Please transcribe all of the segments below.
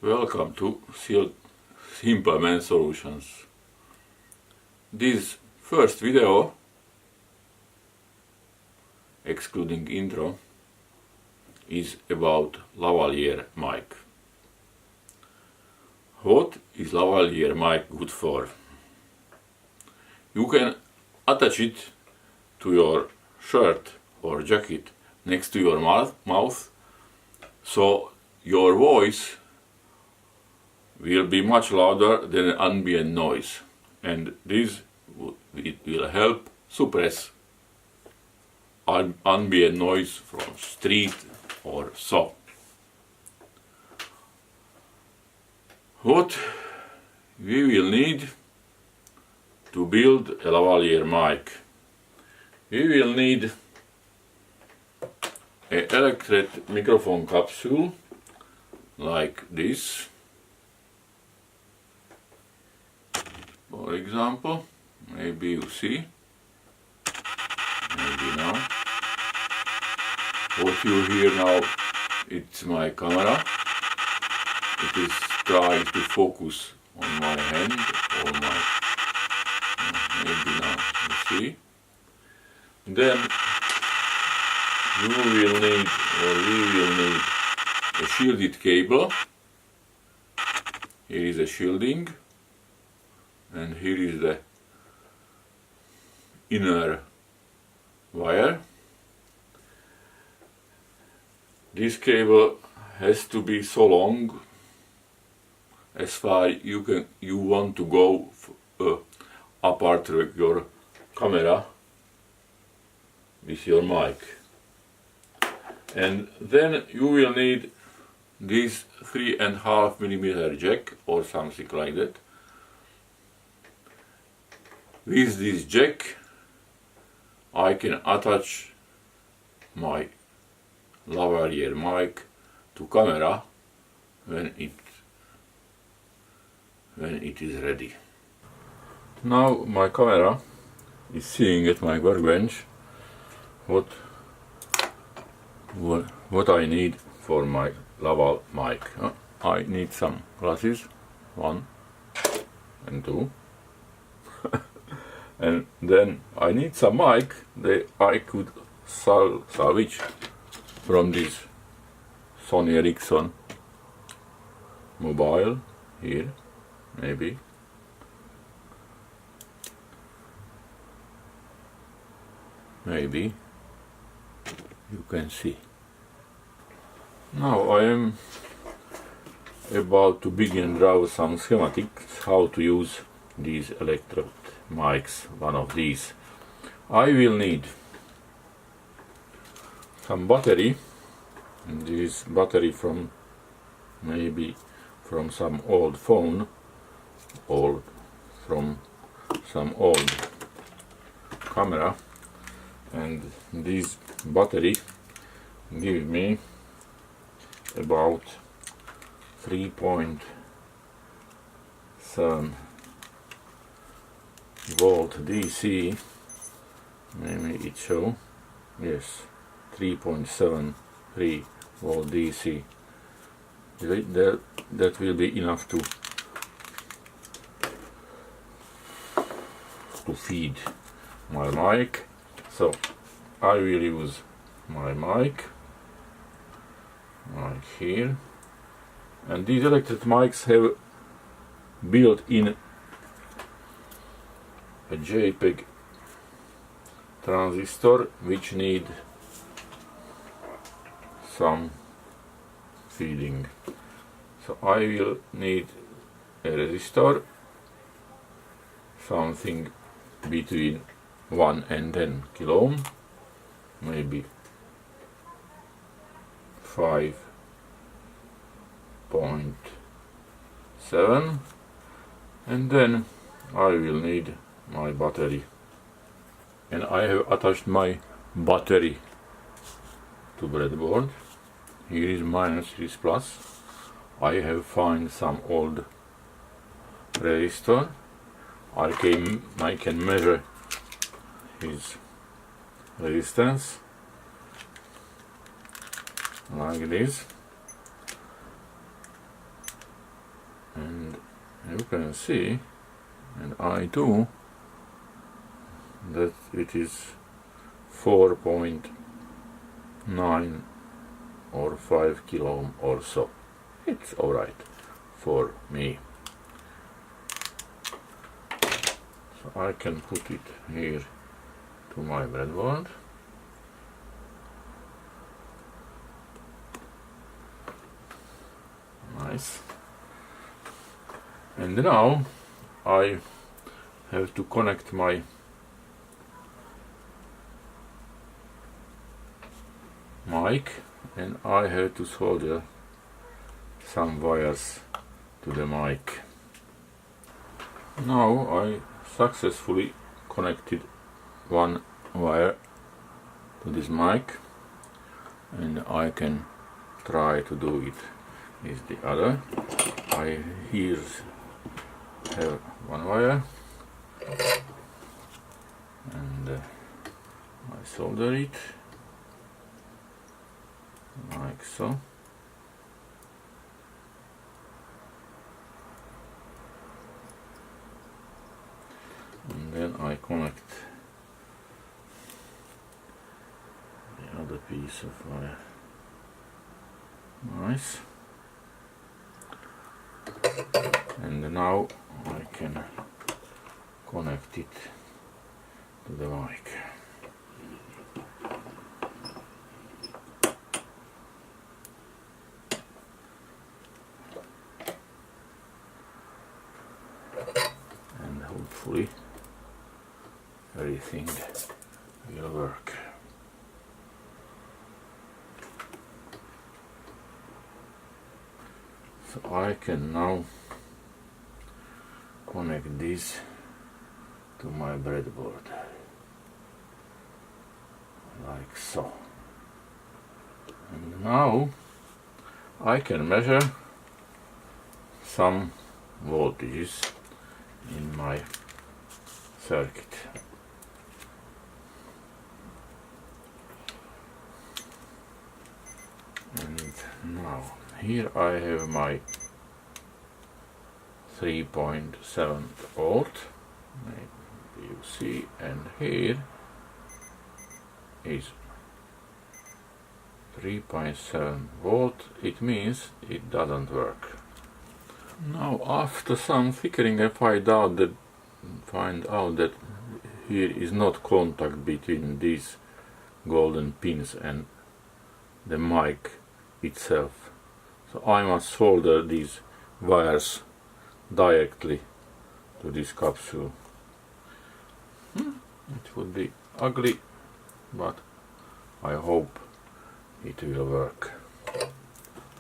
Welcome to Simple Man Solutions. This first video, excluding intro, is about lavalier mic. What is lavalier mic good for? You can attach it to your shirt or jacket next to your mouth, so your voice will be much louder than ambient noise, and this will help suppress ambient noise from street or so. What we will need to build a lavalier mic? We will need an electret microphone capsule like this. For example, maybe you see, maybe now. What you hear now, it's my camera. It is trying to focus on my hand or my, maybe now you see. Then you will need, or we will need, a shielded cable. Here is a shielding. And here is the inner wire. This cable has to be so long as far you want to go apart with your camera with your mic. And then you will need this 3.5mm jack or something like that. With this jack I can attach my lavalier mic to camera when it is ready. Now my camera is seeing at my workbench what I need for my laval mic. I need some glasses, 1 and 2. And then I need some mic that I could salvage from this Sony Ericsson mobile here, maybe. Maybe you can see. Now I am about to begin draw some schematics how to use these electrode mics, one of these. I will need some battery, and this battery from maybe from some old phone or from some old camera, and this battery give me about 3.7 volt DC. Maybe it show, yes, 3.73 volt DC. That will be enough to feed my mic. So I will use my mic right here, and these electret mics have built-in a JPEG transistor which need some feeding. So I will need a resistor, something between 1 and 10 kilo ohm, maybe 5.7, and then I will need my battery, and I have attached my battery to breadboard. Here is minus, here is plus. I have found some old resistor. I can measure his resistance like this. and you can see, and I do, that it is 4.9 or 5 kilo ohm or so. It's alright for me. So I can put it here to my breadboard. Nice. And now I have to connect my mic, and I have to solder some wires to the mic. Now I successfully connected one wire to this mic, and I can try to do it with the other. I here have one wire, and I solder it like so. And then I connect the other piece of wire. Nice. And now I can connect it to the mic. And hopefully everything will work. So I can now connect this to my breadboard like so. And now I can measure some voltages in my circuit. And now here I have my 3.7 volt, maybe you see, and here is 3.7 volt. It means it doesn't work. Now after some figuring I find out that here is not contact between these golden pins and the mic itself. So I must solder these wires directly to this capsule. It would be ugly, but I hope it will work.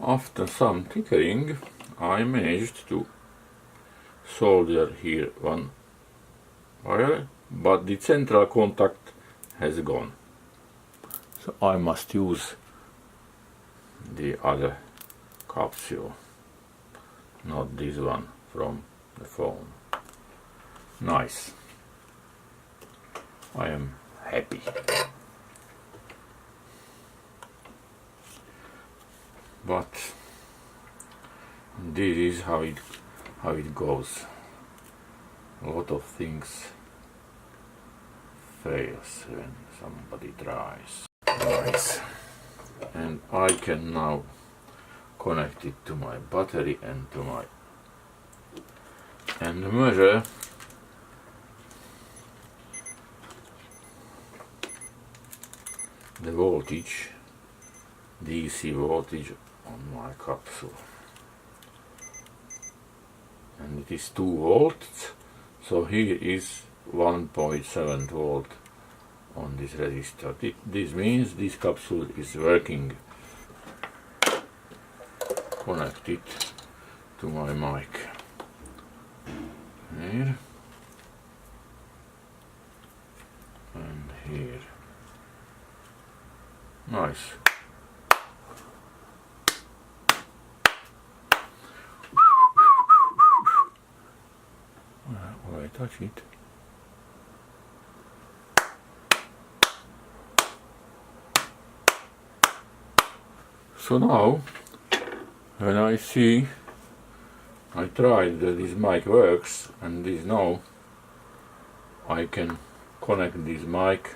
After some tinkering, I managed to solder here one wire, but the central contact has gone. So I must use the other capsule, not this one from the phone. Nice. I am happy. But this is how it goes. A lot of things fails when somebody tries. Nice. And I can now connect it to my battery and to my measure the voltage, DC voltage on my capsule. And it is 2 volts, so here is 1.7 volt on this resistor. This means this capsule is working. Connect it to my mic. Here and here. Nice. Will I touch it? So now, when I see I tried that this mic works, and this now I can connect this mic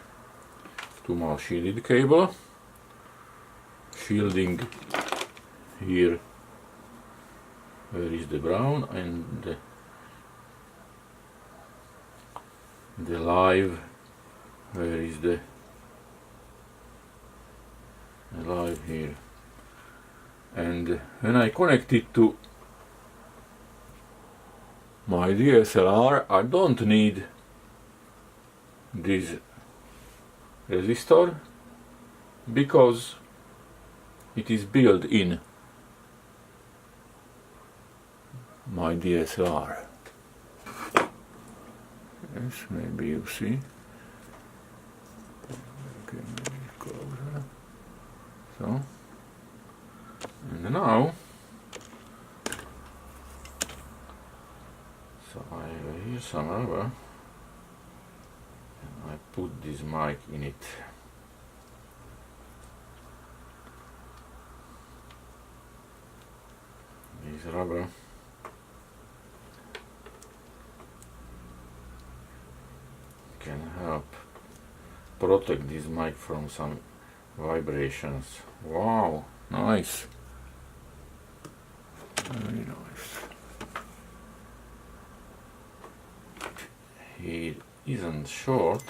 to my shielded cable, shielding here where is the brown, and the live where is the live here. And when I connect it to my DSLR, I don't need this resistor because it is built in my DSLR. Yes, maybe you see. Okay, maybe closer. So, and now, so I have here some rubber, and I put this mic in it. This rubber can help protect this mic from some vibrations. Wow, nice. Very nice. It isn't short,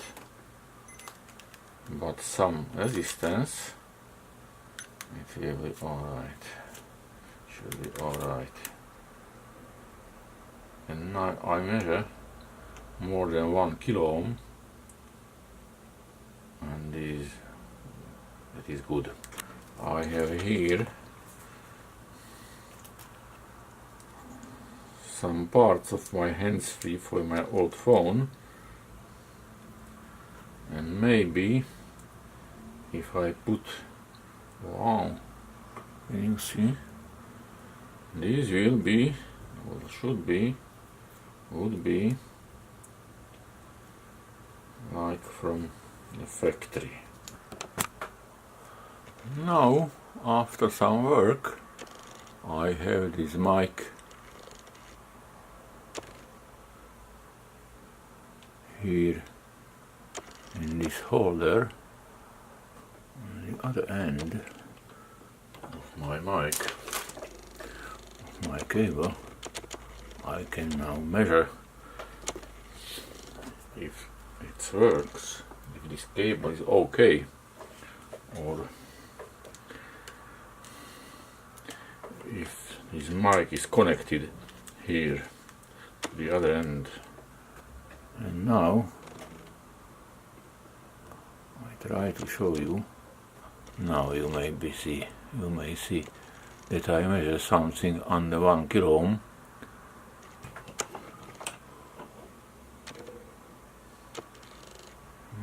but some resistance. It will be alright. Should be alright. And now I measure more than 1 kilo ohm, and that is good. I have here some parts of my hands-free for my old phone, and maybe if I put, wow, can you see? This will be, or should be, would be like from the factory. Now, after some work, I have this mic here in this holder on the other end of my mic, of my cable. I can now measure if it works, if this cable is okay, or if this mic is connected here to the other end. And now I try to show you. Now you may see that I measure something under 1 kilo ohm.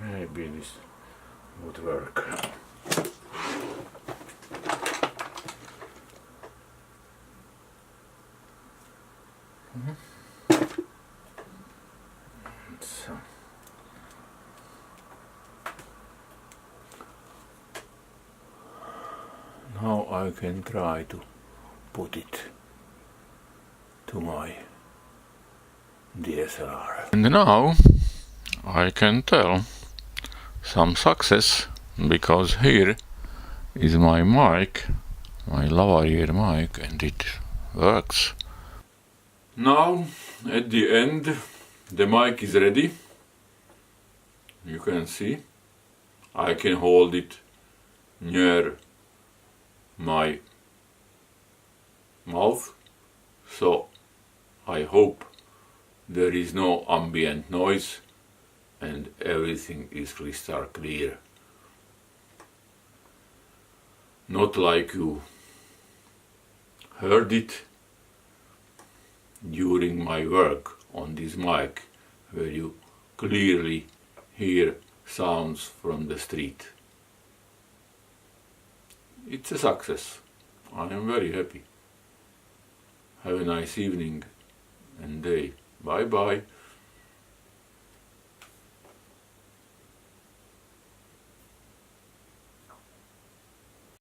Maybe this would work. So. Now I can try to put it to my DSLR. And now I can tell some success, because here is my mic, my Lavalier mic, and it works. Now at the end the mic is ready. You can see I can hold it near my mouth, so I hope there is no ambient noise and everything is crystal clear. Not like you heard it during my work on this mic, where you clearly hear sounds from the street. It's a success. I am very happy. Have a nice evening and day. Bye bye.